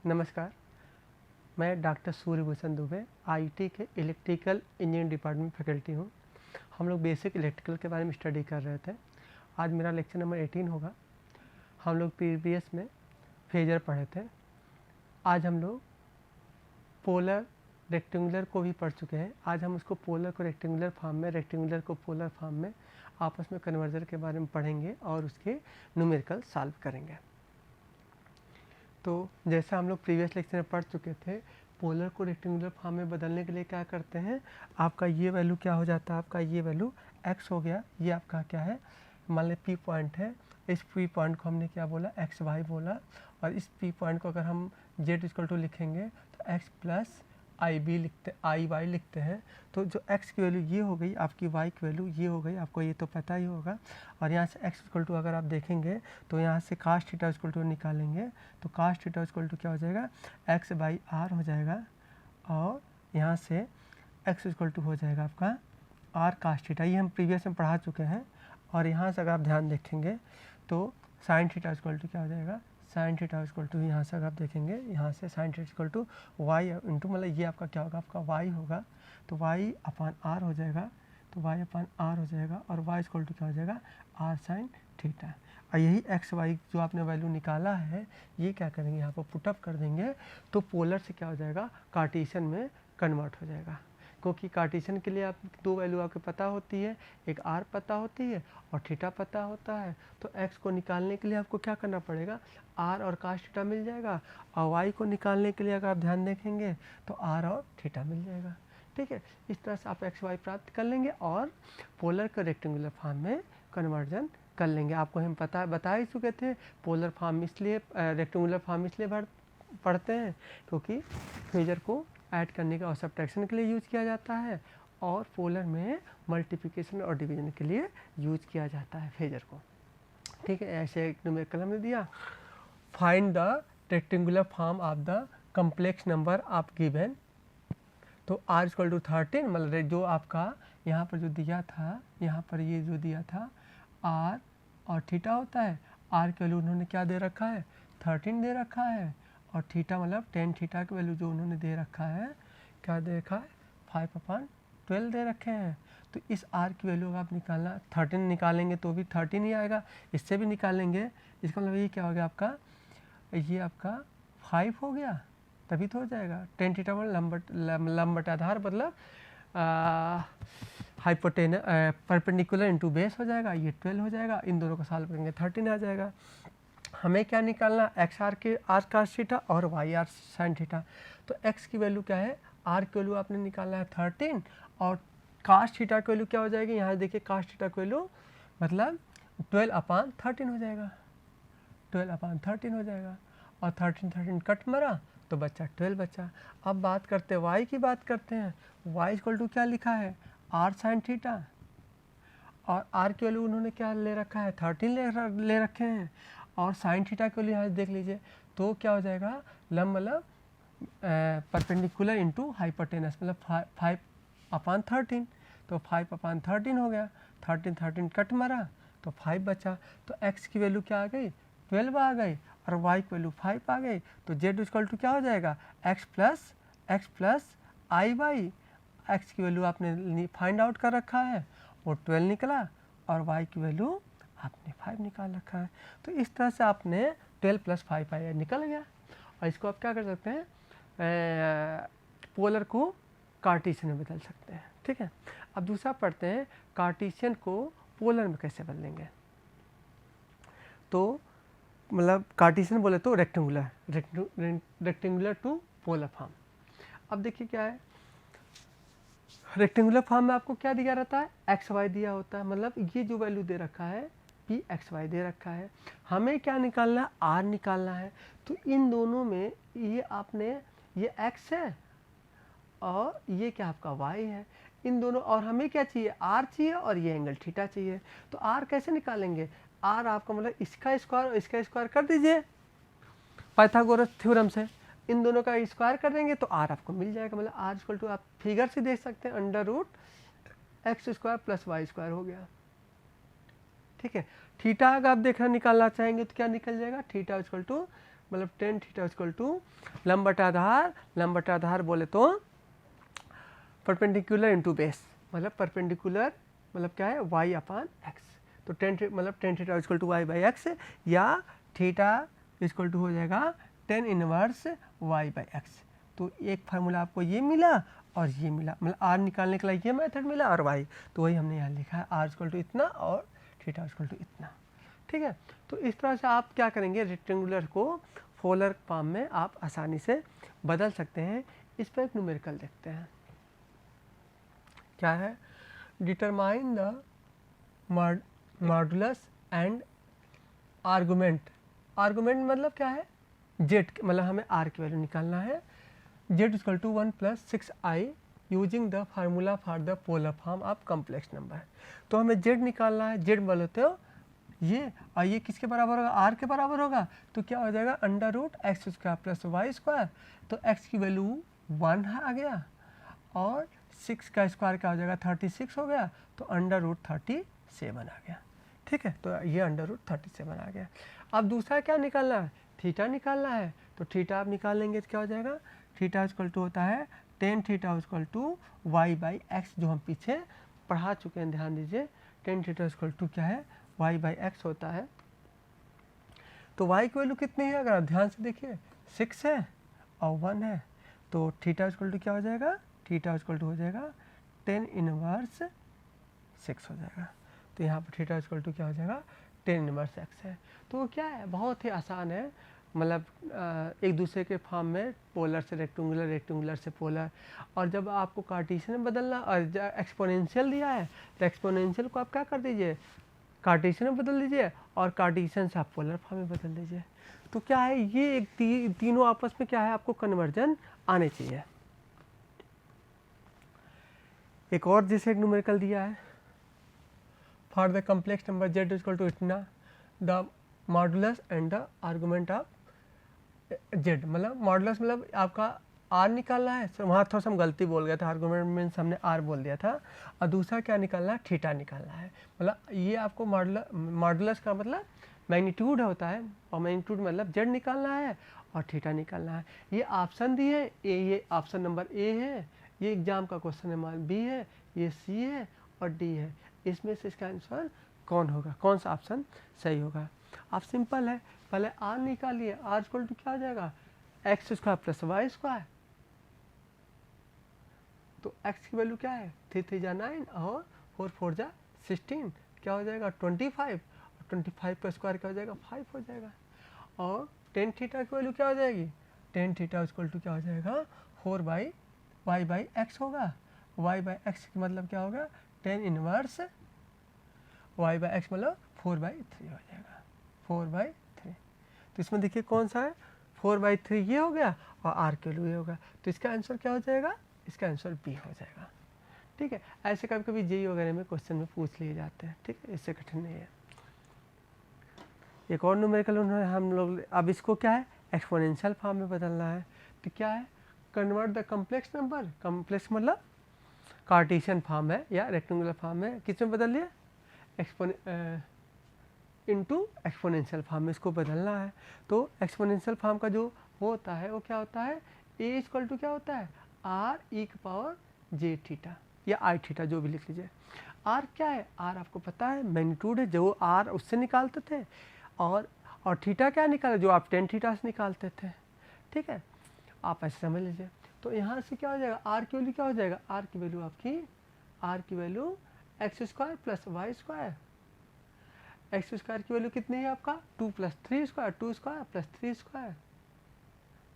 नमस्कार, मैं doctor Suryabhushan Dubey IT के इलेक्ट्रिकल इंजीनियरिंग डिपार्टमेंट फैकल्टी हूँ। हम लोग बेसिक इलेक्ट्रिकल के बारे में स्टडी कर रहे थे। आज मेरा लेक्चर नंबर 18 होगा। हम लोग प्रीवियस में फेजर पढ़े थे। आज हम लोग पोलर रेक्टेंगुलर को भी पढ़ चुके हैं। आज हम उसको पोलर को रेक्टेंगुलर फॉर्म में, रेक्टेंगुलर को पोलर फॉर्म में आपस में कन्वर्जन के बारे में पढ़ेंगे और उसके न्यूमेरिकल सॉल्व करेंगे। तो जैसा हम लोग प्रीवियस लेक्चर में पढ़ चुके थे, पोलर को रेक्टेंगुलर फॉर्म में बदलने के लिए क्या करते हैं, आपका ये वैल्यू क्या हो जाता है, आपका ये वैल्यू x हो गया। ये आपका क्या है, मान लें P पॉइंट है। इस P पॉइंट को हमने क्या बोला, एक्स वाई बोला। और इस P पॉइंट को अगर हम z इक्वल टू लिखेंगे तो x प्लस आई वाई लिखते हैं। तो जो x की वैल्यू ये हो गई, आपकी y की वैल्यू ये हो गई, आपको ये तो पता ही होगा। और यहाँ से x इक्वल टू अगर आप देखेंगे तो यहाँ से कास्ट थीटा इक्वल टू निकालेंगे तो कास्ट थीटा इक्वल टू क्या हो जाएगा, x बाई आर हो जाएगा। और यहाँ से x इक्वल टू हो जाएगा आपका r कास्ट थीटा। ये हम प्रीवियस में पढ़ा चुके हैं। और यहाँ से अगर आप ध्यान देखेंगे तो साइन थीटा इक्वल टू क्या हो जाएगा, साइन थीटा इक्वल टू, यहाँ से अगर आप देखेंगे यहाँ से sine theta equal to y into, मतलब ये आपका क्या होगा, आपका वाई होगा। तो वाई अपान आर हो जाएगा, तो वाई अपान आर हो जाएगा। और वाई इक्वल टू क्या हो जाएगा, आर साइन थीटा। और यही एक्स वाई जो आपने वैल्यू निकाला है, ये क्या करेंगे, यहाँ पर पुटअप कर देंगे तो पोलर से क्या हो जाएगा, कार्टेशियन में कन्वर्ट हो जाएगा। क्योंकि कार्टेशियन के लिए आप दो वैल्यू आपको पता होती है, एक आर पता होती है और थीटा पता होता है। तो एक्स को निकालने के लिए आपको क्या करना पड़ेगा, आर और कास्ट थीटा मिल जाएगा। और वाई को निकालने के लिए अगर आप ध्यान देखेंगे तो आर और थीटा मिल जाएगा। ठीक है, इस तरह से आप एक्स वाई प्राप्त कर लेंगे और पोलर को रेक्टेंगुलर फॉर्म में कन्वर्जन कर लेंगे। आपको हम बता ही चुके थे, पोलर फॉर्म इसलिए रेक्टेंगुलर फॉर्म इसलिए पढ़ते हैं क्योंकि फेजर को ऐड करने का और सब्ट्रैक्शन के लिए यूज किया जाता है, और पोलर में मल्टीप्लिकेशन और डिवीजन के लिए यूज किया जाता है फेजर को। ठीक है, ऐसे एक न्यूमेरिकल हमने दिया, find the rectangular form of the complex number of given. तो r इक्वल टू 13, मतलब जो आपका यहाँ पर जो दिया था, यहाँ पर ये जो दिया था r और थीटा होता है। r की वैल्यू उन्होंने क्या दे रखा है, 13 दे रखा है। और थीटा मतलब टेन थीटा की वैल्यू जो उन्होंने दे रखा है, क्या दे रखा है, 5/12 दे रखे हैं। तो इस r की वैल्यू अगर आप निकालना 13 निकालेंगे तो भी 13 ही आएगा, इससे भी निकालेंगे। इसका मतलब ये क्या हो गया आपका, ये आपका 5 हो गया, तभी तो हो जाएगा। टेन थीटा मतलब लंबटाधार मतलब हाइपोटेन परपेंडिकुलर इनटू बेस हो जाएगा, ये 12 हो जाएगा। इन दोनों को सॉल्व करेंगे 13 आ जाएगा। हमें क्या निकालना, एक्स आर के आर कास्ट थीटा और वाई आर साइन थीटा। तो एक्स की वैल्यू क्या है, आर की वैल्यू आपने निकालना है 13 और कास्ट थीटा की वैल्यू क्या हो जाएगी, यहाँ देखिए कास्ट थीटा की वैल्यू मतलब 12/13 हो जाएगा, 12/13 हो जाएगा। और 13 कट मरा तो बच्चा 12 बचा। अब बात करते हैं वाई की, बात करते हैं। वाई इक्वल टू क्या लिखा है, आर साइन थीटा। और आर की वैल्यू उन्होंने क्या ले रखा है, 13 ले रखे हैं। और साइन थीटा के लिए यहाँ देख लीजिए तो क्या हो जाएगा, लंब मतलब परपेंडिकुलर इनटू हाइपोटेनस, मतलब 5/13। तो 5/13 हो गया, 13 कट मारा तो 5 बचा। तो x की वैल्यू क्या आ गई, 12 आ गई और y की वैल्यू 5 आ गई। तो z इक्वल टू क्या हो जाएगा, x प्लस आई वाई। एक्स की वैल्यू आपने फाइंड आउट कर रखा है, वो 12 निकला और y की वैल्यू आपने 5 निकाल रखा है। तो इस तरह से आपने 12 + 5 आया, निकल गया। और इसको आप क्या कर सकते हैं, पोलर को कार्टेशियन में बदल सकते हैं। ठीक है, अब दूसरा पढ़ते हैं, कार्टेशियन को पोलर में कैसे बदलेंगे। तो मतलब कार्टेशियन बोले तो रेक्टेंगुलर टू पोलर फॉर्म। अब देखिए क्या है, रेक्टेंगुलर फॉर्म में आपको क्या दिया रहता है, एक्स वाई दिया होता है, मतलब ये जो वैल्यू दे रखा है पी एक्स वाई दे रखा है। हमें क्या निकालना है, आर निकालना है। तो इन दोनों में ये आपने, ये एक्स है और ये क्या आपका वाई है, इन दोनों, और हमें क्या चाहिए, आर चाहिए और ये एंगल थीटा चाहिए। तो आर कैसे निकालेंगे, आर आपका मतलब इसका स्क्वायर और इसका स्क्वायर कर दीजिए पाइथागोरस थ्योरम से, इन दोनों का स्क्वायर कर देंगे तो आर आपको मिल जाएगा। मतलब आर इक्वल टू आप फिगर से देख सकते हैं, √x² + y² हो गया। ठीक है, थीटा अगर आप देखना निकालना चाहेंगे तो क्या निकल जाएगा, थीटा इक्वल टू मतलब टेन थीटा इक्वल टू लंब बटा आधार बोले तो परपेंडिकुलर इंटू बेस, मतलब परपेंडिकुलर मतलब क्या है y अपान एक्स। तो tan theta equal to y by x, या थीटा इक्वल टू हो जाएगा tan inverse y by x. तो एक फार्मूला आपको ये मिला और ये मिला, मतलब r निकालने के लिए ये मेथड मिला और y, तो वही हमने यहाँ लिखा है r इक्वल टू इतना और थीटा इक्वल टू इतना। ठीक है, तो इस तरह से आप क्या करेंगे, रेक्टेंगुलर को पोलर फॉर्म में आप आसानी से बदल सकते हैं। इस पर एक न्यूमेरिकल देखते हैं, क्या है, determine the modulus and argument. Argument मतलब क्या है, जेड, मतलब हमें आर की वैल्यू निकालना है। Z equal to 1 + 6i using the formula for the polar form of complex number. तो हमें जेड निकालना है, जेड बोलते हो ये, और ये किसके बराबर होगा, आर के बराबर होगा। तो क्या हो जाएगा, √x² + y²। तो x की वैल्यू 1 आ गया और 6 का स्क्वायर क्या हो जाएगा, 36 हो गया, तो √37 आ गया। ठीक है, तो ये √37 आ गया। अब दूसरा क्या निकालना है, थीटा निकालना है। तो थीटा आप निकाल लेंगे तो क्या हो जाएगा, थीटा इक्वल टू होता है tan theta equal to y by x, जो हम पीछे पढ़ा चुके हैं, ध्यान दीजिए। टेन थीटा इक्वल टू क्या है, वाई बाई एक्स होता है। तो वाई की वैल्यू कितनी है, अगर आप ध्यान से देखिए 6 है और 1 है, तो थीटा इक्वल टू क्या हो जाएगा, थीटा इक्वल टू हो जाएगा 10 इनवर्स 6 हो जाएगा। तो यहाँ पर थीटा इक्वल टू क्या हो जाएगा, 10 इनवर्स x है। तो क्या है, बहुत ही आसान है, मतलब एक दूसरे के फॉर्म में पोलर से रेक्टेंगुलर, रेक्टेंगुलर से पोलर। और जब आपको कार्टेशियन में बदलना और एक्सपोनेंशियल दिया है तो एक्सपोनेंशियल को आप क्या कर दीजिए, कार्टेशियन में बदल दीजिए और कार्टेशियन से आप पोलर फॉर्म में बदल दीजिए। तो क्या है, ये एक तीनों आपस में क्या है, आपको कन्वर्जन आने चाहिए। एक और जैसे एक न्यूमेरिकल दिया है, for the complex number z equal to इतना the modulus and the argument of z। मतलब मॉडुलस मतलब आपका r निकालना है, वहाँ थोड़ा सा हम गलती बोल गया था, आर्गुमेंट मीन्स हमने r बोल दिया था। और दूसरा क्या निकालना है, थीटा निकालना है। मतलब ये आपको मॉडुलस का मतलब मैग्नीट्यूड होता है, और मैग्नीट्यूड मतलब z निकालना है और थीटा निकालना है। ये ऑप्शन दिए है, ये ऑप्शन नंबर ए है, ये एग्जाम का क्वेश्चन नंबर बी है, ये सी है और डी है। इसमें से इसका आंसर कौन होगा, कौन सा ऑप्शन सही होगा। आप सिंपल है, पहले r निकालिए, r इक्वल टू क्या हो जाएगा, x² + y²। तो x की वैल्यू क्या है, 3 3 जा 9 और 4 4 जा 16, क्या हो जाएगा 25, और 25 का स्क्वायर क्या हो जाएगा 5 हो जाएगा। और टेन थीटा की वैल्यू क्या हो जाएगी, टेन थीटा इक्वल टू क्या हो जाएगा, 4/y/x होगा। y/x मतलब क्या होगा, 10 इनवर्स y/x मतलब 4/3 हो जाएगा, 4/3। तो इसमें देखिए कौन सा है, 4/3 ये हो गया और r के लिए होगा। तो इसका आंसर क्या हो जाएगा, इसका आंसर बी हो जाएगा। ठीक है, ऐसे कभी कभी जेई वगैरह में क्वेश्चन में पूछ लिए जाते हैं। ठीक है, इससे कठिन नहीं है। एक और न्यूमेरिकल उन्होंने हम लोग, अब इसको क्या है, एक्सपोनेंशियल फॉर्म में बदलना है। तो क्या है, convert the complex number, complex मतलब कार्टेशियन फॉर्म है या रेक्टेंगुलर फॉर्म है, किस में बदल लिया, इनटू एक्सपोनेंशियल फॉर्म में इसको बदलना है। तो एक्सपोनेंशियल फॉर्म का जो होता है वो क्या होता है, ए इक्वल टू क्या होता है, r e⁻j या i थीटा, जो भी लिख लीजिए। r क्या है, r आपको पता है मैग्नीट्यूड है, जो r उससे निकालते थे, और थीटा क्या निकाले, जो आप टेन थीटा से निकालते थे। ठीक है, आप ऐसे समझ लीजिए। तो यहाँ से क्या हो जाएगा, r की वैल्यू क्या हो जाएगा, r की वैल्यू आपकी, r की वैल्यू x² + y²। x² की वैल्यू कितनी है आपका, 2 + 3² 2² + 3²,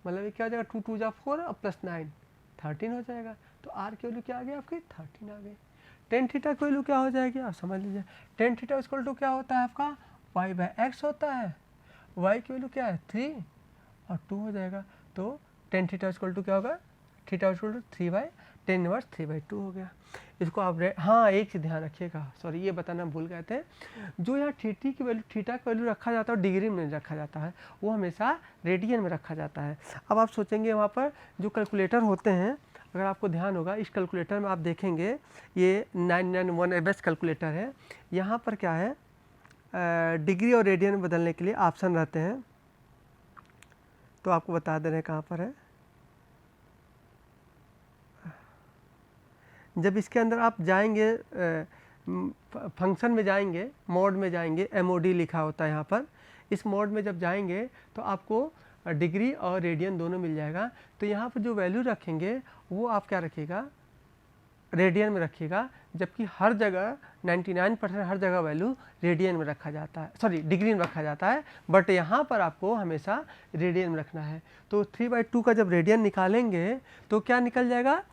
मतलब ये क्या हो जाएगा, 2 2 जा 4 और +9 13 हो जाएगा। तो r की वैल्यू क्या आ गई आपकी, 13 आ गई। टेन थीटा की वैल्यू क्या हो जाएगी, आप समझ लीजिए। टेन थीटा इक्वल टू क्या होता है आपका, y/x होता है। y की वैल्यू क्या है, 3 और 2 हो जाएगा। तो टेन थीटा इक्वल टू क्या होगा, थीटा इक्वल टू 3/10 इनवर्स 3/2 हो गया। इसको आप हाँ एक चीज़ ध्यान रखिएगा, सॉरी ये बताना भूल गए थे, जो यहाँ थीटा की वैल्यू रखा जाता है डिग्री में रखा जाता है, वो हमेशा रेडियन में रखा जाता है। अब आप सोचेंगे वहाँ पर जो कैलकुलेटर होते हैं, अगर आपको ध्यान होगा इस कैलकुलेटर में आप देखेंगे ये 991 एबेस कैलकुलेटर है। यहाँ पर क्या है, डिग्री और रेडियन बदलने के लिए ऑप्शन रहते हैं। तो आपको बता दे रहे हैं कहाँ पर है। जब इसके अंदर आप जाएंगे फंक्शन में जाएंगे, मोड में जाएंगे, MOD लिखा होता है यहाँ पर। इस मोड में जब जाएंगे तो आपको डिग्री और रेडियन दोनों मिल जाएगा। तो यहाँ पर जो वैल्यू रखेंगे वो आप क्या रखिएगा, रेडियन में रखिएगा, जबकि हर जगह 99% हर जगह वैल्यू रेडियन में रखा जाता है, सॉरी डिग्री में रखा जाता है, बट यहाँ पर आपको हमेशा रेडियन में रखना है। तो 3/2 का जब रेडियन निकालेंगे तो क्या निकल जाएगा,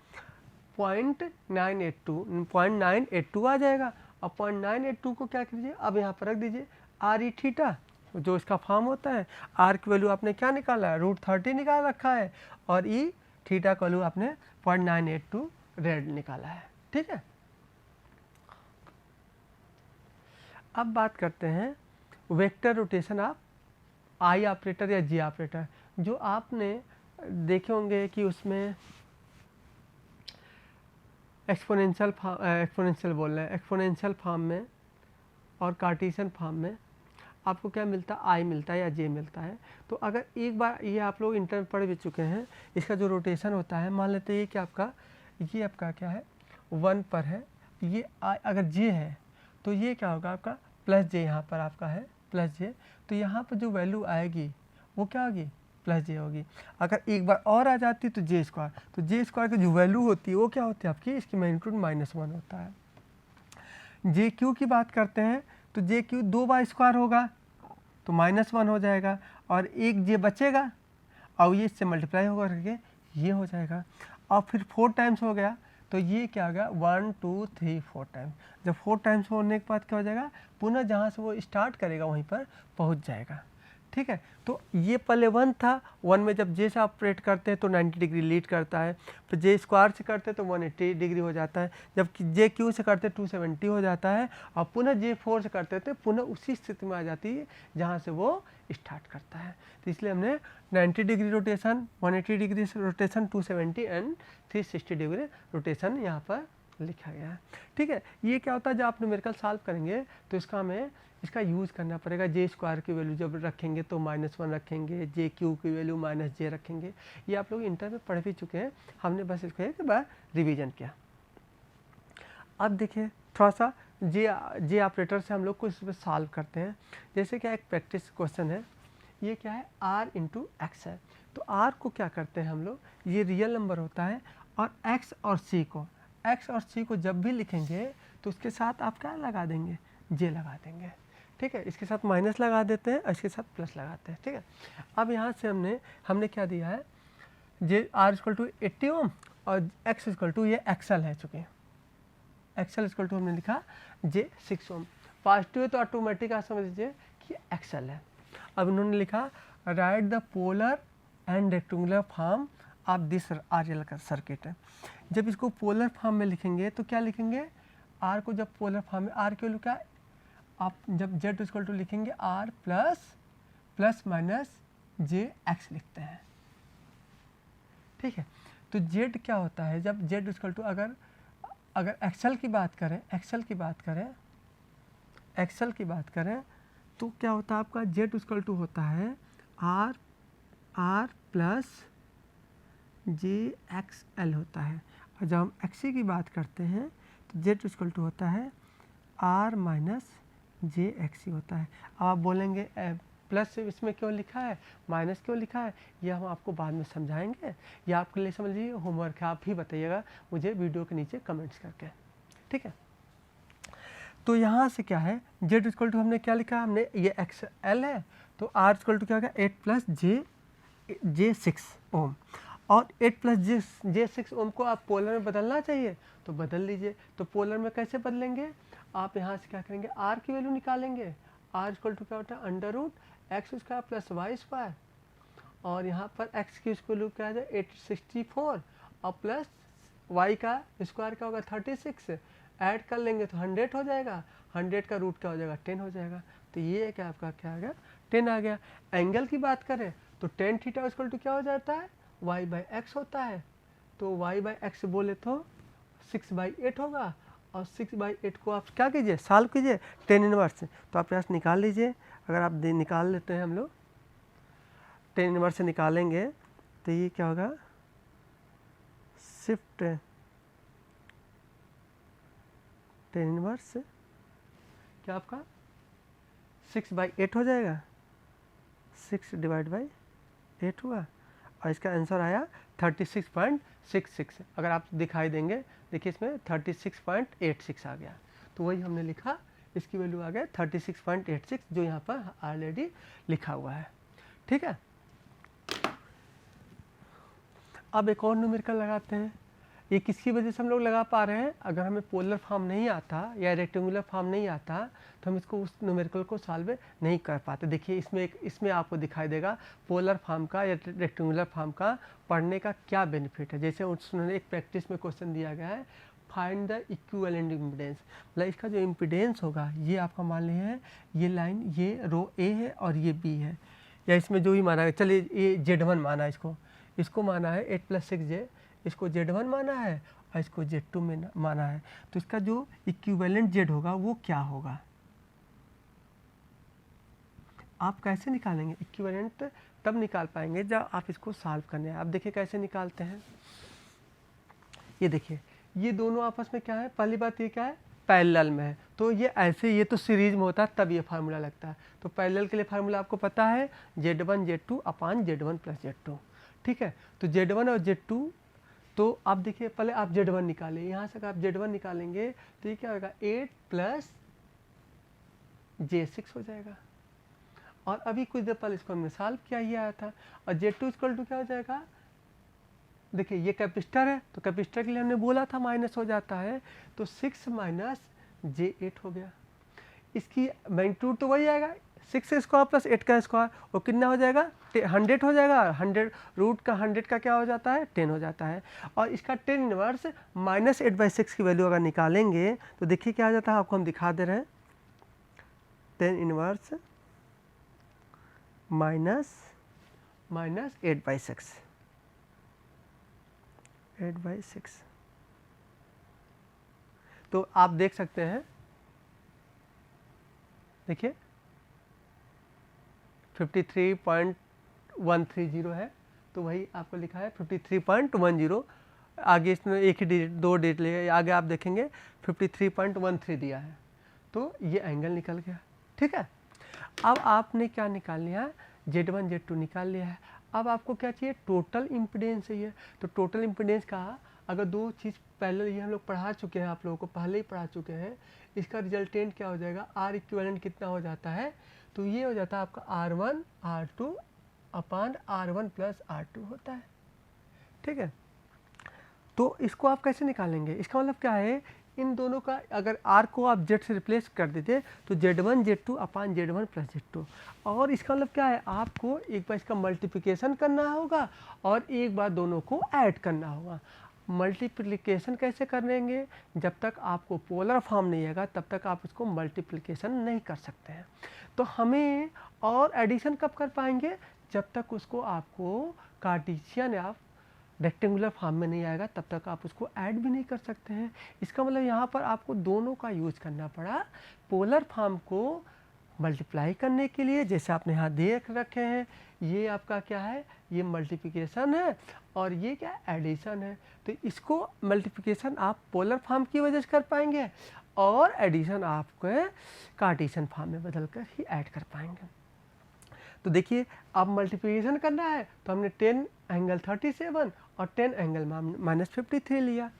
0.982 आ जाएगा। अब 0.982 को क्या कीजिए, अब यहाँ पर रख दीजिए RE थीटा, जो इसका फॉर्म होता है। R की वैल्यू आपने क्या निकाला है, √30 निकाल रखा है, और E थीटा का वैल्यू आपने 0.982 रेड निकाला है। ठीक है, अब बात करते हैं vector rotation of I operator या J ऑपरेटर। जो आपने देखे होंगे कि उसमें एक्सपोनेंशियल फॉर्म में और कार्टेशियन फॉर्म में आपको क्या मिलता है, I मिलता है या J मिलता है। तो अगर एक बार ये आप लोग इंटर में पढ़ भी चुके हैं, इसका जो रोटेशन होता है, मान लेते हैं कि ये आपका क्या है 1 पर है, ये अगर J है तो ये क्या होगा आपका +J, यहाँ पर आपका है +J, तो यहाँ पर जो वैल्यू आएगी वो क्या होगी, +J होगी। अगर एक बार और आ जाती तो J स्क्वायर, तो J स्क्वायर की जो वैल्यू होती है वो क्या होती है आपकी, इसकी मैग्नीट्यूड -1 होता है। JQ की बात करते हैं तो JQ 2 बार स्क्वायर होगा तो -1 हो जाएगा, और एक J बचेगा और ये इससे मल्टीप्लाई होगा करके ये हो जाएगा, और फिर 4 टाइम्स हो गया तो ये क्या हो गया 1 2 3 4 टाइम्स। जब 4 टाइम्स होने के बाद क्या हो जाएगा, पुनः जहाँ से वो स्टार्ट करेगा वहीं पर पहुँच जाएगा। ठीक है, तो ये पहले 1 था, 1 में जब J से ऑपरेट करते हैं तो 90 डिग्री लीड करता है, फिर J स्क्वायर से करते हैं तो 180 डिग्री हो जाता है, जब JQ से करते 270 हो जाता है, और पुनः J4 से करते थे पुनः उसी स्थिति में आ जाती है जहाँ से वो स्टार्ट करता है। तो इसलिए हमने 90 degree rotation, 180 degree rotation, 270 and 360 degree rotation यहाँ पर लिखा गया है। ठीक है, ये क्या होता है, जब आप न्यूमेरिकल सॉल्व करेंगे तो इसका हमें इसका यूज़ करना पड़ेगा। J स्क्वायर की वैल्यू जब रखेंगे तो -1 रखेंगे, JQ की वैल्यू -J रखेंगे। ये आप लोग इंटर में पढ़ भी चुके हैं, हमने बस इसको एक बार रिवीजन किया। अब देखिए थोड़ा सा J ऑपरेटर से हम लोग कुछ सॉल्व करते हैं। जैसे क्या एक प्रैक्टिस क्वेश्चन है, ये क्या है R × X है, तो R को क्या करते हैं हम लोग, ये रियल नंबर होता है, और X और C को जब भी लिखेंगे तो उसके साथ आप क्या लगा देंगे, J लगा देंगे। ठीक है, इसके साथ माइनस लगा देते हैं और इसके साथ प्लस लगाते हैं। ठीक है, अब यहाँ से हमने क्या दिया है, R = 80 ओम और X = ये XL है, चूँकि XL = हमने लिखा J 6 ओम। पॉजिटिव है तो ऑटोमेटिक आप समझ लीजिए कि XL है। अब इन्होंने लिखा right the polar and rectangular form of this RL का सर्किट है। जब इसको पोलर फॉर्म में लिखेंगे तो क्या लिखेंगे, R को जब पोलर फॉर्म में, R की वैल्यू क्या, आप जब Z = लिखेंगे R +/-JX लिखते हैं। ठीक है, तो Z क्या होता है, जब Z = अगर XL की बात करें तो क्या होता है आपका, Z = होता है R +JXL होता है, और जब हम XC की बात करते हैं तो Z = होता है R -JXC होता है। अब आप बोलेंगे प्लस इसमें क्यों लिखा है, माइनस क्यों लिखा है, ये हम आपको बाद में समझाएंगे, या आपके लिए समझ लीजिए होमवर्क है, आप ही बताइएगा मुझे वीडियो के नीचे कमेंट्स करके। ठीक है, तो यहाँ से क्या है, Z = हमने क्या लिखा, हमने ये XL है, तो R = क्या होगा 8 + J6 ओम, और 8 + J6 ओम को आप पोलर में बदलना चाहिए तो बदल लीजिए। तो पोलर में कैसे बदलेंगे, आप यहाँ से क्या करेंगे, R की वैल्यू निकालेंगे। R = क्या होता है √x² + y², और यहाँ पर x की वैल्यू क्या है 864, और प्लस y का स्क्वायर क्या होगा 36, ऐड कर लेंगे तो 100 हो जाएगा, 100 का रूट क्या हो जाएगा 10 हो जाएगा। तो ये क्या आपका क्या आ गया 10 आ गया। एंगल की बात करें तो tan थीटा = क्या हो जाता है y/x होता है, तो y/x बोले तो 6/8 होगा, और 6/8 को आप क्या कीजिए सॉल्व कीजिए tan इनवर्स, तो आप यहाँ से निकाल लीजिए। अगर आप निकाल लेते हैं हम लोग टेन इनवर्स से निकालेंगे तो ये क्या होगा, शिफ्ट टेन इनवर्स क्या आपका 6/8 हो जाएगा, 6/8 हुआ और इसका आंसर आया 36.66। अगर आप दिखाई देंगे, देखिए इसमें 36.86 आ गया, तो वही हमने लिखा, इसकी वैल्यू आ गया 36.86 जो यहाँ पर ऑलरेडी लिखा हुआ है। ठीक है, अब एक और न्यूमेरिकल लगाते हैं। ये किसकी वजह से हम लोग लगा पा रहे हैं, अगर हमें पोलर फॉर्म नहीं आता या रेक्टेंगुलर फॉर्म नहीं आता तो हम इसको उस न्यूमेरिकल को सॉल्व नहीं कर पाते। देखिए इसमें आपको दिखाई देगा पोलर फॉर्म का या रेक्टेंगुलर फॉर्म का पढ़ने का क्या बेनिफिट है। जैसे उन्होंने एक प्रैक्टिस में क्वेश्चन दिया गया है, फाइंड द इक्विवेलेंट इम्पीडेंस, मतलब इसका जो इम्पीडेंस होगा ये आपका मान लिया है, ये लाइन ये रो ए है और ये बी है, या इसमें जो भी माना है, चलिए ये Z1 माना है, इसको माना है 8 + 6J, इसको Z1 माना है और इसको Z2 में माना है। तो इसका जो इक्विवेलेंट Z होगा वो क्या होगा, आप कैसे निकालेंगे इक्विवेलेंट, तब निकाल पाएंगे जब आप इसको सॉल्व करने हैं। आप देखिए कैसे निकालते हैं, ये देखिए ये दोनों आपस में क्या है, पहली बात ये क्या है, पैरेलल में है, तो ये ऐसे, ये तो सीरीज में होता है तब ये फार्मूला लगता है। तो पैरेलल के लिए फार्मूला आपको पता है Z1 Z2 अपान Z1 + Z2। ठीक है, तो Z1 और Z2, तो आप देखिए पहले आप Z1 निकालें, यहाँ से आप Z1 निकालेंगे तो ये क्या होगा 8 + J6 हो जाएगा, और अभी कुछ देर पहले इसको हमने सॉल्व किया, ये आया था। और Z2 = क्या हो जाएगा, देखिए ये कैपेसिटर है तो कैपेसिटर के लिए हमने बोला था माइनस हो जाता है, तो 6 - J8 हो गया। इसकी मैग्नीट्यूड तो वही आएगा 6² + 8 का स्क्वायर, और कितना हो जाएगा 100 हो जाएगा। 100 रूट का 100 का क्या हो जाता है 10 हो जाता है। और इसका 10 इनवर्स -8/6 की वैल्यू अगर निकालेंगे तो देखिए क्या आ जाता है, आपको हम दिखा दे रहे हैं, 10 इनवर्स -8/6। तो आप देख सकते हैं, देखिए 53.130 है, तो वही आपको लिखा है 53.10। आगे इसमें एक ही डिजिट, 2 डिजिट लिया, आगे आप देखेंगे 53.13 दिया है, तो ये एंगल निकल गया। ठीक है, अब आपने क्या निकाल लिया है, Z1 Z2 निकाल लिया है। अब आपको क्या चाहिए, टोटल इम्पीडेंस चाहिए। तो टोटल इम्पीडेंस का अगर दो चीज़ पहले ये हम लोग पढ़ा चुके हैं, आप लोगों को पहले ही पढ़ा चुके हैं, इसका रिजल्टेंट क्या हो जाएगा, R इक्विवेलेंट कितना हो जाता है, तो ये हो जाता है आपका R1 R2 अपान R1 + R2 होता है। ठीक है, तो इसको आप कैसे निकालेंगे, इसका मतलब क्या है, इन दोनों का अगर R को आप Z से रिप्लेस कर देते तो Z1 Z2 अपान Z1 + Z2, और इसका मतलब क्या है, आपको एक बार इसका मल्टीप्लिकेशन करना होगा और एक बार दोनों को ऐड करना होगा। मल्टीप्लिकेशन कैसे करेंगे, जब तक आपको पोलर फॉर्म नहीं आएगा तब तक आप इसको मल्टीप्लिकेशन नहीं कर सकते हैं। तो हमें और एडिशन कब कर पाएंगे, जब तक उसको आपको कार्टेशियन या रेक्टेंगुलर फॉर्म में नहीं आएगा तब तक आप उसको ऐड भी नहीं कर सकते हैं। इसका मतलब यहाँ पर आपको दोनों का यूज करना पड़ा, पोलर फॉर्म को मल्टीप्लाई करने के लिए, जैसे आपने यहाँ देख रखे हैं, ये आपका क्या है, ये मल्टीप्लिकेशन है और ये क्या एडिशन है। तो इसको मल्टीप्लिकेशन आप पोलर फॉर्म की वजह से कर पाएंगे और एडिशन आपको कार्टेशियन फॉर्म में बदल कर ही ऐड कर पाएंगे। तो देखिए अब मल्टीप्लिकेशन करना है तो हमने 10 एंगल 37 और 10 एंगल -53 लिया,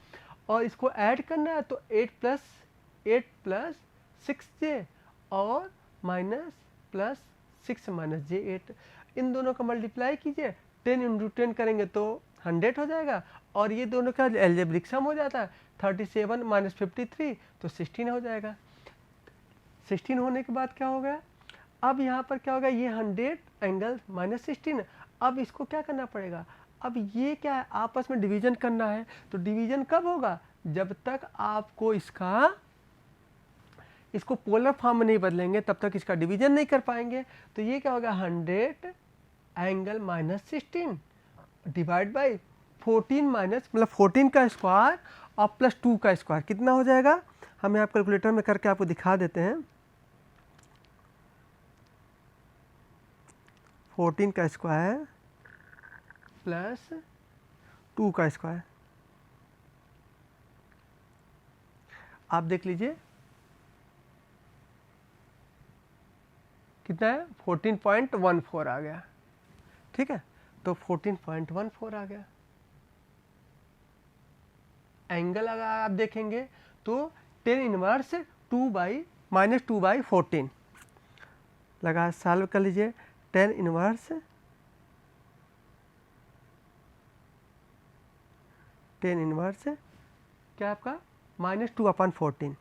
और इसको ऐड करना है तो 8 + 6J और -+6 - J8, इन दोनों का मल्टीप्लाई कीजिए, 10 × 10 करेंगे तो 100 हो जाएगा, और ये दोनों का एल्जेब्रिक सम हो जाता है, 37 - 53 तो 16 हो जाएगा। 16 होने के बाद क्या हो गया, अब यहाँ पर क्या होगा, ये 100 एंगल -16, अब इसको क्या करना पड़ेगा, अब ये क्या है, आपस में डिवीजन करना है। तो डिवीजन कब होगा, जब तक आपको इसको पोलर फॉर्म में नहीं बदलेंगे तब तक इसका डिवीजन नहीं कर पाएंगे। तो ये क्या होगा, 100 एंगल -16 डिवाइड बाई 14 मतलब 14 का स्क्वायर और +2 का स्क्वायर, कितना हो जाएगा, हमें आप कैलकुलेटर में करके आपको दिखा देते हैं। 14 का स्क्वायर प्लस 2 का स्क्वायर। आप देख लीजिए कितना है, 14.14 आ गया। ठीक है, तो 14.14 आ गया। एंगल अगर आप देखेंगे तो टेन इनवर्स 2/-2/14 लगा, सॉल्व कर लीजिए। टेन इनवर्स क्या आपका -2/14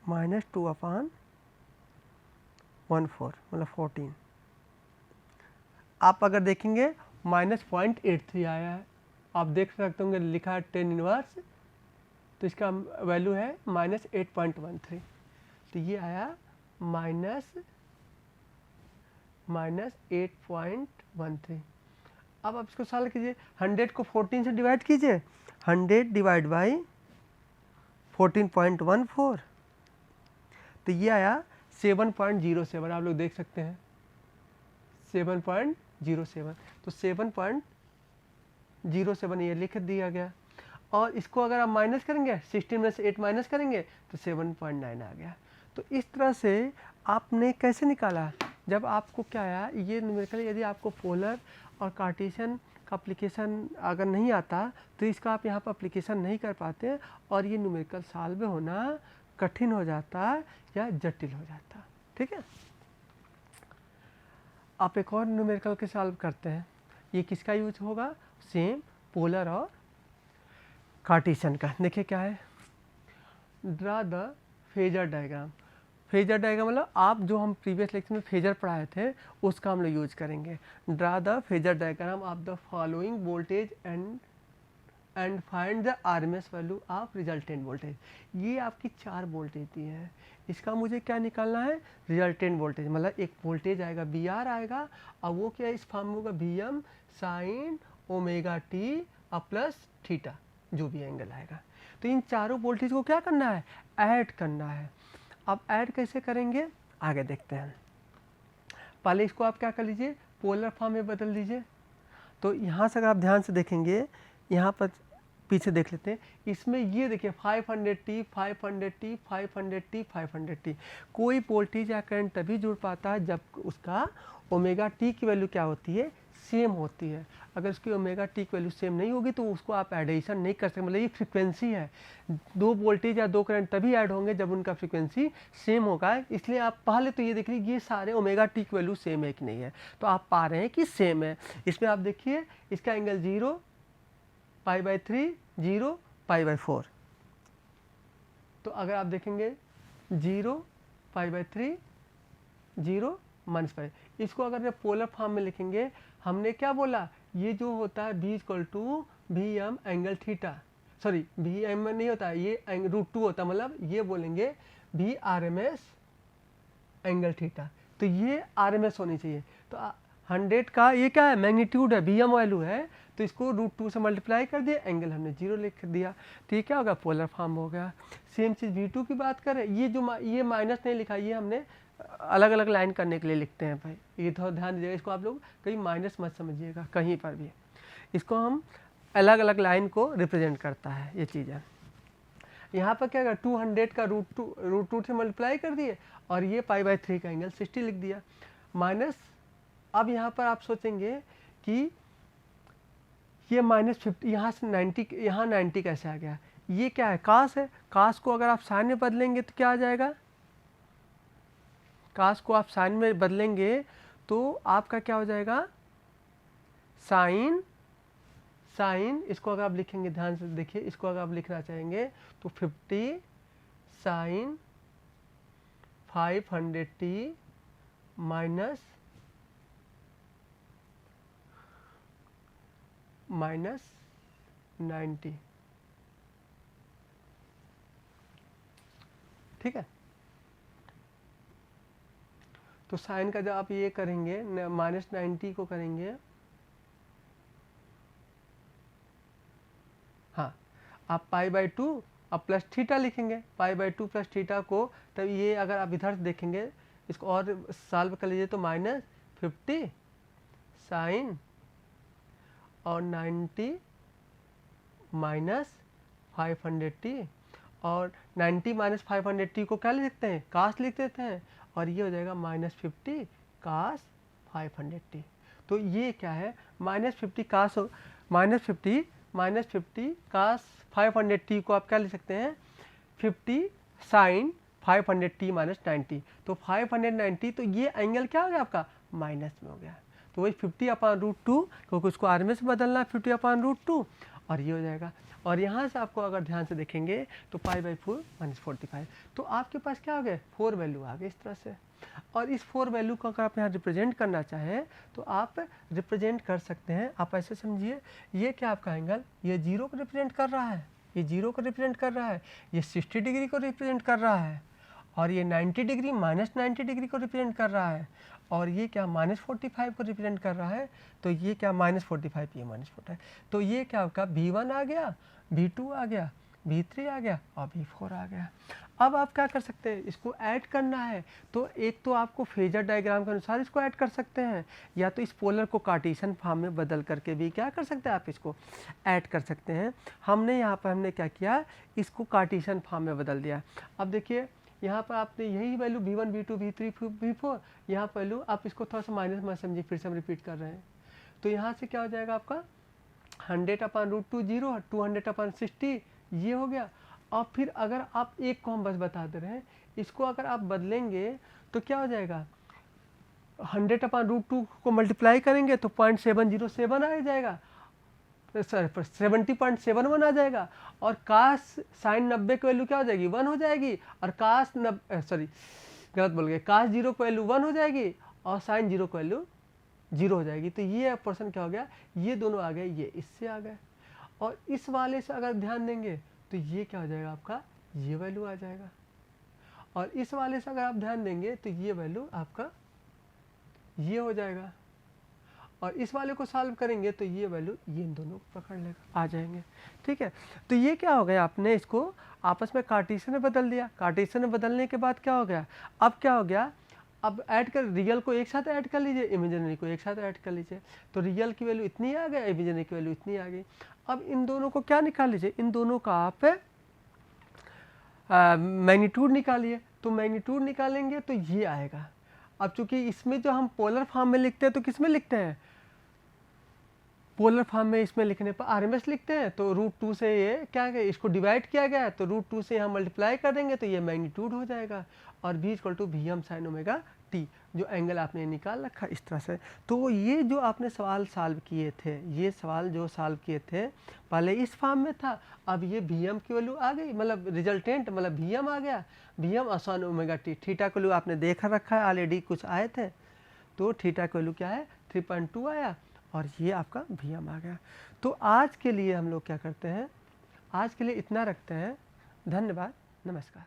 -2/14 मतलब 14। आप अगर देखेंगे -0.83 आया है। आप देख सकते होंगे लिखा है टेन इनवर्स, तो इसका वैल्यू है -8.13। तो ये आया -8.13। अब आप इसको सॉल्व कीजिए, 100 को 14 से डिवाइड कीजिए, 100 डिवाइड बाई 14.14, तो ये आया 7.07। आप लोग देख सकते हैं 7.07। तो 7.07 ये लिख दिया गया। और इसको अगर आप माइनस करेंगे, 16 में से 8 माइनस करेंगे तो 7.9 आ गया। तो इस तरह से आपने कैसे निकाला, जब आपको क्या आया ये न्यूमेरिकल, यदि आपको पोलर और कार्टेशियन का एप्लीकेशन अगर नहीं आता तो इसका आप यहाँ पर एप्लीकेशन नहीं कर पाते और ये न्यूमेरिकल सॉल्व होना कठिन हो जाता या जटिल हो जाता। ठीक है, आप एक और न्यूमेरिकल के सॉल्व करते हैं। ये किसका यूज होगा, सेम पोलर और कार्टेशियन का। देखिए क्या है, draw the phasor diagram. Phasor diagram मतलब आप जो हम प्रीवियस लेक्चर में फेजर पढ़ाए थे उसका हम लोग यूज करेंगे। Draw the phasor diagram of the following voltage and find the RMS value of resultant voltage. ये आपकी 4 वोल्टेज दी है, इसका मुझे क्या निकालना है, रिजल्टेंट वोल्टेज। मतलब एक वोल्टेज आएगा बी आर आएगा और वो क्या इस फॉर्म में होगा V m sine omega t और प्लस थीटा, जो भी एंगल आएगा। तो इन चारों वोल्टेज को क्या करना है, ऐड करना है। अब ऐड कैसे करेंगे आगे देखते हैं। पहले इसको आप क्या कर लीजिए, पोलर फॉर्म में बदल दीजिए। तो यहाँ से अगर आप ध्यान से देखेंगे, यहाँ पर पीछे देख लेते हैं, इसमें ये देखिए 500T 500T 500T 500T। कोई वोल्टेज या करंट तभी जुड़ पाता है जब उसका ओमेगा टी की वैल्यू क्या होती है, सेम होती है। अगर उसकी ओमेगा टी की वैल्यू सेम नहीं होगी तो उसको आप एडिशन नहीं कर सकते। मतलब ये फ्रीक्वेंसी है, 2 वोल्टेज या 2 करंट तभी ऐड होंगे जब उनका फ्रीक्वेंसी सेम होगा। इसलिए आप पहले तो ये देख लीजिए ये सारे ओमेगा टी की वैल्यू सेम है कि नहीं है, तो आप पा रहे हैं कि सेम है। इसमें आप देखिए इसका एंगल 0 π/3 0 π/4। तो अगर आप देखेंगे 0 π/3 0 -π, इसको अगर मैं पोलर फॉर्म में लिखेंगे, हमने क्या बोला, ये जो होता है v = Vm angle theta, sorry Vm नहीं होता है, ये √2 होता है। मतलब ये बोलेंगे V RMS एंगल थीटा, तो ये RMS होनी चाहिए। तो 100 का ये क्या है, मैग्नीट्यूड है, Vm वैल्यू है, तो इसको √2 से मल्टीप्लाई कर दिया, एंगल हमने 0 लिख दिया। तो ये क्या होगा, पोलर फॉर्म हो गया। सेम चीज़ V2 की बात करें, ये जो ये माइनस नहीं लिखा, ये हमने अलग अलग लाइन करने के लिए लिखते हैं भाई, ये थोड़ा ध्यान दीजिएगा। इसको आप लोग कहीं माइनस मत समझिएगा कहीं पर भी, इसको हम अलग अलग लाइन को रिप्रेजेंट करता है ये चीज़ें। यहाँ पर क्या 200 का √2 से मल्टीप्लाई कर दिए और ये π/3 का एंगल 60 लिख दिया माइनस। अब यहाँ पर आप सोचेंगे कि ये -50, यहाँ से 90, यहाँ 90 कैसे आ गया, ये क्या है, कास है। कास को अगर आप साइन में बदलेंगे तो क्या आ जाएगा, कास को आप साइन में बदलेंगे तो आपका क्या हो जाएगा, साइन। इसको अगर आप लिखेंगे, ध्यान से देखिए, इसको अगर आप लिखना चाहेंगे तो 50 साइन 500T -90। ठीक है, तो साइन का जब आप ये करेंगे -90 को करेंगे, हाँ आप π/2 अब प्लस थीटा लिखेंगे, π/2 प्लस थीटा को, तब ये अगर आप इधर से देखेंगे, इसको और सॉल्व कर लीजिए तो 50 साइन और 90 माइनस 500t, और 90 माइनस 500t को क्या लिख सकते हैं, कास लिख देते हैं, और ये हो जाएगा -50 कास 500t। तो ये क्या है, -50 कास -50 कास 500t को आप क्या लिख सकते हैं, 50 साइन 500t माइनस 90। तो 590, तो ये एंगल क्या हो गया आपका, माइनस में हो गया। तो वही 50/√2, क्योंकि उसको आर में से बदलना है 50/√2, और ये हो जाएगा। और यहाँ से आपको अगर ध्यान से देखेंगे तो π/4 -45। तो आपके पास क्या हो गया, 4 वैल्यू आ गए इस तरह से। और इस 4 वैल्यू को अगर आप यहाँ रिप्रेजेंट करना चाहें तो आप रिप्रेजेंट कर सकते हैं। आप ऐसे समझिए, ये क्या आपका एंगल, ये 0 को रिप्रेजेंट कर रहा है, ये 0 को रिप्रेजेंट कर रहा है, ये 60 डिग्री को रिप्रेजेंट कर रहा है, और ये 90 डिग्री -90 डिग्री को रिप्रेजेंट कर रहा है, और ये क्या -45 को रिप्रेजेंट कर रहा है। तो ये क्या -45, ये -45। तो ये क्या आपका V1 आ गया, V2 आ गया, V3 आ गया, और V4 आ गया। अब आप क्या कर सकते हैं, इसको ऐड करना है। तो एक तो आपको फेजर डायग्राम के अनुसार इसको ऐड कर सकते हैं, या तो इस पोलर को कार्टेशियन फॉर्म में बदल करके भी क्या कर सकते हैं, आप इसको ऐड कर सकते हैं। हमने यहाँ पर हमने क्या किया, इसको कार्टेशियन फॉर्म में बदल दिया। अब देखिए यहाँ पर आपने यही value V1 V2 V3 V4, यहाँ पर वैल्यू आप इसको थोड़ा सा माइनस मत समझिए, फिर से हम रिपीट कर रहे हैं। तो यहाँ से क्या हो जाएगा आपका 100/√2 0, 200/60 ये हो गया। और फिर अगर आप एक को हम बस बता दे रहे हैं, इसको अगर आप बदलेंगे तो क्या हो जाएगा, 100/√2 को मल्टीप्लाई करेंगे तो 0.707 आ जाएगा, 70.71 आ जाएगा। और कास साइन 90 की वैल्यू क्या हो जाएगी, 1 हो जाएगी। और कास गलत बोल गए, कास 0 की वैल्यू 1 हो जाएगी, और साइन 0 की वैल्यू 0 हो जाएगी। तो ये पोर्शन क्या हो गया, ये दोनों आ गए, ये इससे आ गए। और इस वाले से अगर ध्यान देंगे तो ये क्या हो जाएगा आपका, ये वैल्यू आ जाएगा। और इस वाले से अगर आप ध्यान देंगे तो ये वैल्यू आपका ये हो जाएगा। और इस वाले को सॉल्व करेंगे तो ये वैल्यू ये इन दोनों को पकड़ लेगा, आ जाएंगे। ठीक है, तो ये क्या हो गया, आपने इसको आपस में कार्टेशियन में बदल दिया। कार्टेशियन में बदलने के बाद क्या हो गया, अब क्या हो गया, अब ऐड कर, रियल को एक साथ ऐड कर लीजिए, इमेजिनरी को एक साथ ऐड कर लीजिए। तो रियल की वैल्यू इतनी आ गई, इमेजिनरी की वैल्यू इतनी आ गई। अब इन दोनों को क्या निकाल लीजिए, इन दोनों का आप मैग्नीट्यूड निकालिए। तो मैग्नीट्यूड निकालेंगे तो ये आएगा। अब चूंकि इसमें जो हम पोलर फॉर्म में लिखते हैं तो किस में लिखते हैं, पोलर फॉर्म में इसमें लिखने पर RMS लिखते हैं। तो √2 से ये क्या है, इसको डिवाइड किया गया है, तो √2 से यहाँ मल्टीप्लाई कर देंगे तो ये मैग्नीट्यूड हो जाएगा। और V = Vm sin ωt, जो एंगल आपने निकाल रखा इस तरह से। तो ये जो आपने सवाल सॉल्व किए थे, ये सवाल जो सॉल्व किए थे पहले इस फॉर्म में था, अब ये Vm की वैल्यू आ गई, मतलब रिजल्टेंट मतलब Vm आ गया, Vm sin ωt। थीटा की वैल्यू आपने देख रखा है ऑलरेडी, कुछ आए थे। तो थीटा की वैल्यू क्या है, 3.2 आया, और ये आपका Vm आ गया। तो आज के लिए हम लोग क्या करते हैं, आज के लिए इतना रखते हैं। धन्यवाद, नमस्कार।